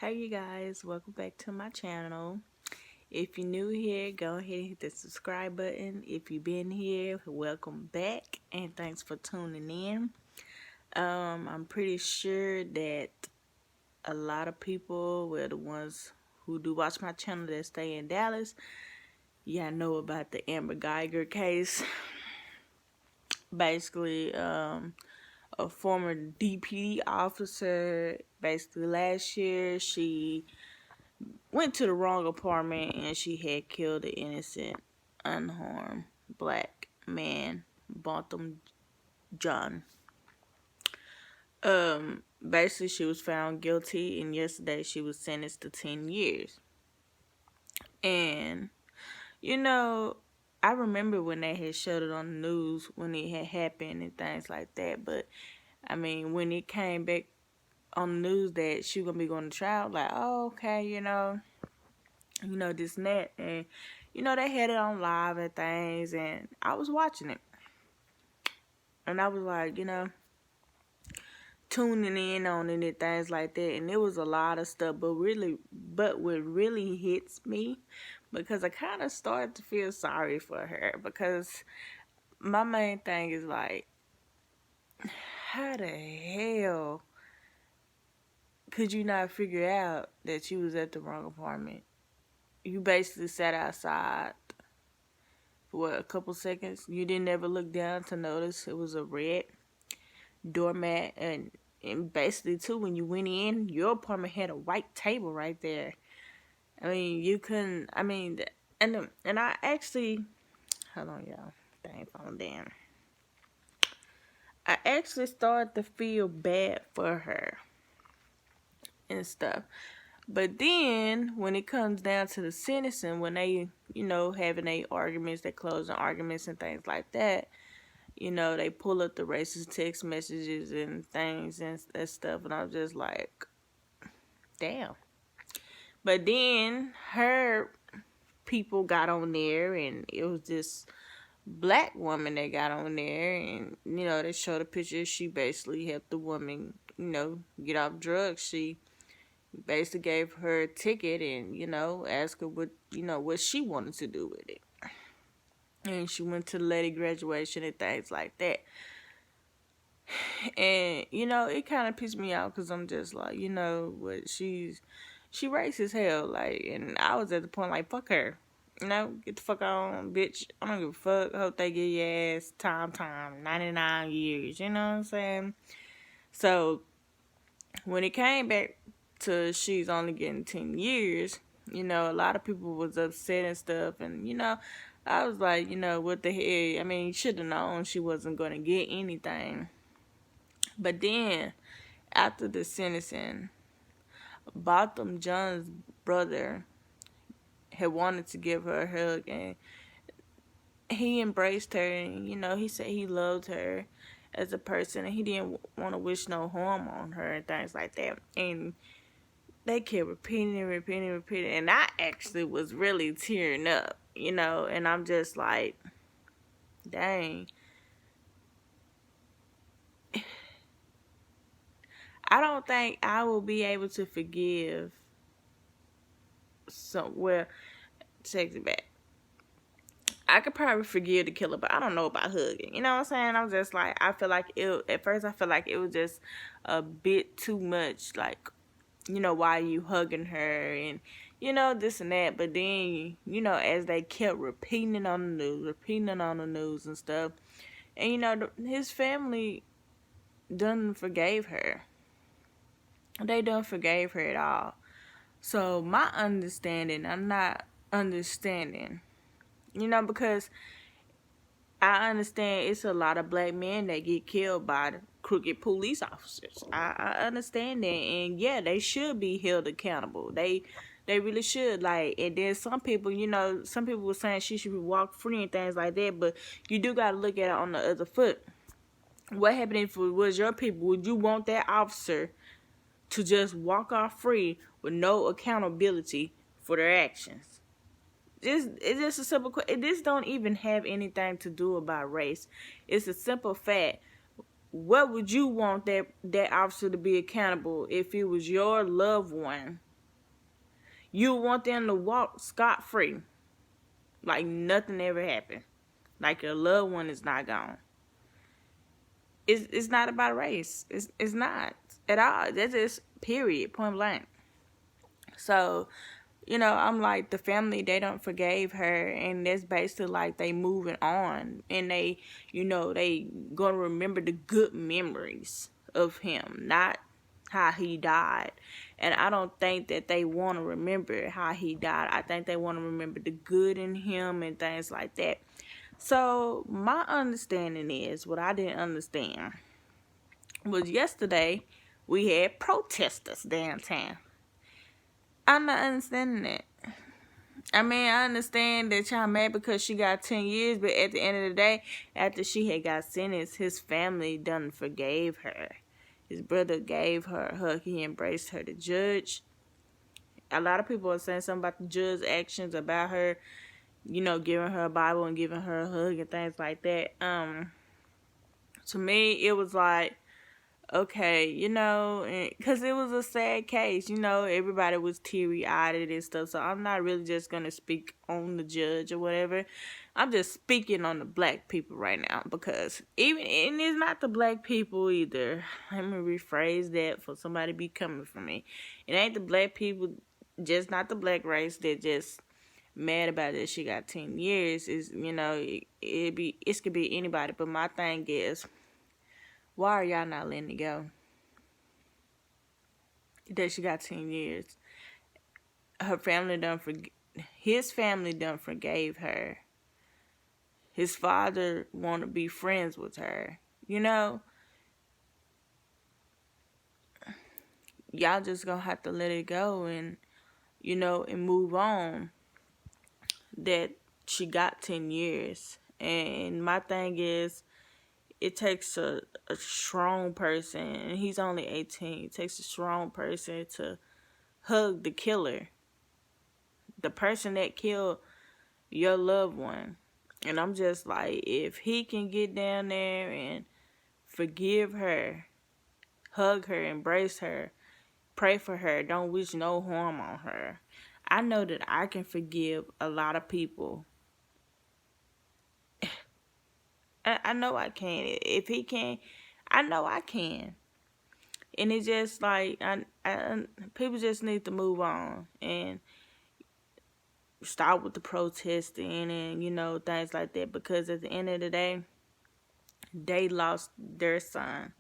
Hey you guys, welcome back to my channel. If you're new here, go ahead and hit the subscribe button. If you've been here, welcome back and thanks for tuning in. I'm pretty sure that a lot of people, well, the ones who do watch my channel that stay in Dallas, y'all know about the Amber Guyger case. Basically, a former DPD officer, basically last year, she went to the wrong apartment and she had killed an innocent, unharmed black man, Botham John. Basically she was found guilty and yesterday she was sentenced to 10 years. And, I remember when they had showed it on the news when it had happened and things like that. But, when it came back on the news that she was going to be going to trial, like, oh, okay, this and that. And, they had it on live and things, and I was watching it. And I was like, tuning in on it and things like that. And it was a lot of stuff, but what really hits me, because I kind of started to feel sorry for her, because my main thing is like, how the hell could you not figure out that you was at the wrong apartment? You basically sat outside for a couple seconds. You didn't ever look down to notice it was a red doormat. And basically, too, when you went in, your apartment had a white table right there. You couldn't, and I actually, hold on, y'all. Dang, phone down. I actually started to feel bad for her and stuff. But then, when it comes down to the sentencing, when they, having their arguments, their closing arguments and things like that, they pull up the racist text messages and things and stuff, and I'm just like, damn. But then, her people got on there, and it was this black woman that got on there, and, they showed a picture. She basically helped the woman, get off drugs. She basically gave her a ticket and, asked her what she wanted to do with it. And she went to the lady graduation and things like that. And, it kind of pissed me off because I'm just like, what, she racist as hell. Like, and I was at the point like, fuck her. Get the fuck on, bitch. I don't give a fuck. Hope they get your ass time, 99 years. You know what I'm saying? So, when it came back to she's only getting 10 years, a lot of people was upset and stuff. And, I was like, what the hell? You should have known she wasn't going to get anything. But then, after the sentencing, Botham John's brother had wanted to give her a hug, and he embraced her, and, he said he loved her as a person, and he didn't want to wish no harm on her and things like that. And they kept repeating, and I actually was really tearing up, and I'm just like, dang. I don't think I will be able to forgive take it back. I could probably forgive the killer, but I don't know about hugging. You know what I'm saying? I'm just like, I feel like at first I feel like it was just a bit too much, like, why are you hugging her and, this and that. But then, as they kept repeating it on the news and stuff, and, his family done forgave her. They done forgave her at all. So my understanding, I'm not understanding, because I understand it's a lot of black men that get killed by the crooked police officers. I understand that, and yeah, they should be held accountable. They really should. Like, and then some people, some people were saying she should be walk free and things like that, but you do got to look at it on the other foot. What happened if it was your people? Would you want that officer to just walk off free with no accountability for their actions? It's just a simple question. This don't even have anything to do about race. It's a simple fact. What would you want that officer to be accountable if it was your loved one You want them to walk scot-free, like nothing ever happened, like your loved one is not gone. It's not about race. It's not at all. That's just period, point blank. So, I'm like, the family, they don't forgave her, and that's basically like they moving on, and they, they gonna remember the good memories of him, not how he died. And I don't think that they want to remember how he died. I think they want to remember the good in him and things like that. So my understanding is, what I didn't understand was, yesterday we had protesters downtown. I'm not understanding that. I mean, I understand that y'all mad because she got 10 years, but at the end of the day, after she had got sentenced, his family done forgave her. His brother gave her a hug. He embraced her. The judge, a lot of people are saying something about the judge's actions, about her, giving her a Bible and giving her a hug and things like that. To me, it was like, okay, because it was a sad case, everybody was teary-eyed and stuff, so I'm not really just going to speak on the judge or whatever. I'm just speaking on the black people right now, because and it's not the black people either. Let me rephrase that for somebody be coming for me. It ain't the black people, just not the black race, that just mad about that she got 10 years. It could be anybody, but my thing is, why are y'all not letting it go? That she got 10 years. His family done forgave her. His father want to be friends with her. Y'all just gonna have to let it go and, and move on. That she got 10 years. And my thing is, it takes a strong person, and he's only 18. It takes a strong person to hug the killer, the person that killed your loved one. And I'm just like, if he can get down there and forgive her, hug her, embrace her, pray for her, don't wish no harm on her, I know that I can forgive a lot of people. I know I can. If he can, I know I can. And it's just like, people just need to move on and stop with the protesting and, things like that. Because at the end of the day, they lost their son.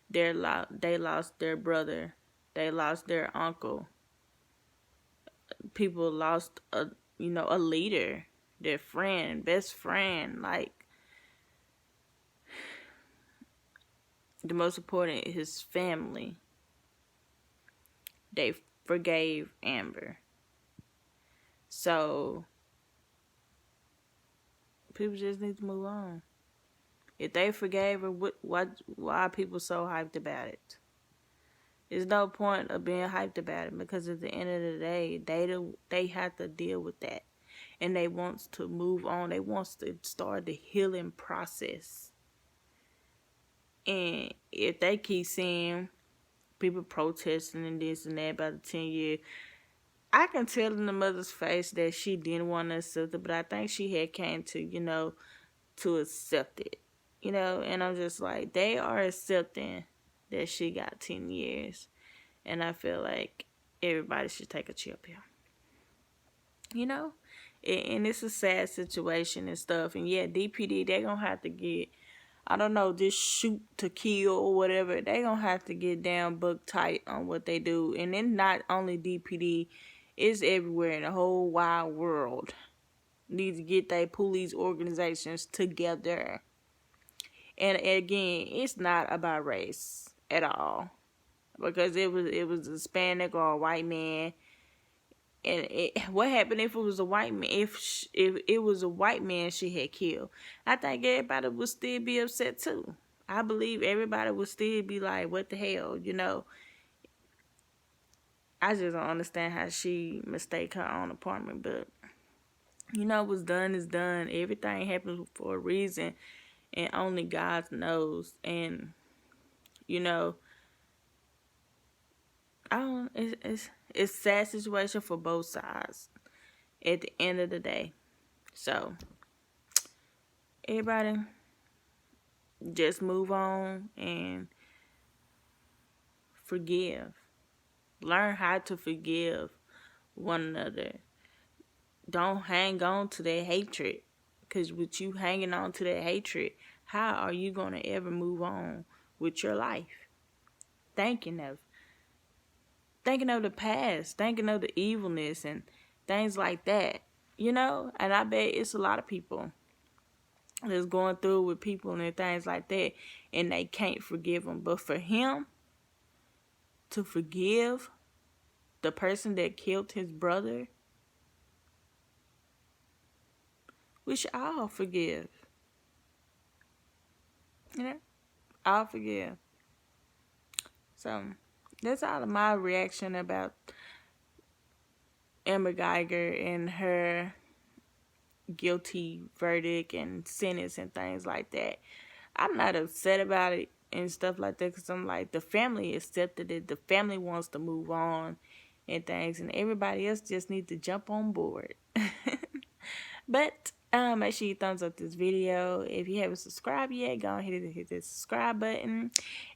They lost their brother. They lost their uncle. People lost a leader, their friend, best friend. Like, the most important is his family. They forgave Amber. So people just need to move on. If they forgave her, why are people so hyped about it? There's no point of being hyped about it, because at the end of the day, they have to deal with that. And they want to move on. They want to start the healing process. And if they keep seeing people protesting and this and that about the 10 years, I can tell in the mother's face that she didn't want to accept it, but I think she had came to, to accept it. And I'm just like, they are accepting that she got 10 years. And I feel like everybody should take a chill pill. And it's a sad situation and stuff. And yeah, DPD, they gonna have to get, I don't know, this shoot to kill or whatever. They gonna have to get down book tight on what they do. And then not only DPD, it's everywhere in the whole wide world. Need to get their police organizations together. And again, it's not about race at all. Because it was a Hispanic or a white man. And what happened if it was a white man? If it was a white man she had killed, I think everybody would still be upset too. I believe everybody would still be like, what the hell, I just don't understand how she mistake her own apartment. But, what's done is done. Everything happens for a reason. And only God knows. And, I don't, it's a sad situation for both sides at the end of the day. So, everybody, just move on and forgive. Learn how to forgive one another. Don't hang on to that hatred. Because with you hanging on to that hatred, how are you going to ever move on with your life? Thinking of the past, thinking of the evilness and things like that. You know? And I bet it's a lot of people that's going through with people and things like that, and they can't forgive them. But for him to forgive the person that killed his brother, we should all forgive. You know? All forgive. So, that's all of my reaction about Amber Guyger and her guilty verdict and sentence and things like that. I'm not upset about it and stuff like that, because I'm like, the family accepted it. The family wants to move on and things, and everybody else just needs to jump on board. But make sure you thumbs up this video. If you haven't subscribed yet, go ahead and hit the subscribe button.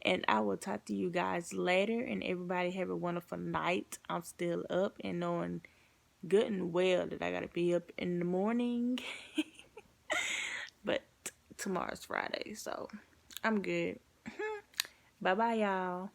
And I will talk to you guys later. And everybody have a wonderful night. I'm still up and knowing good and well that I gotta be up in the morning. But tomorrow's Friday, so I'm good. Bye bye, y'all.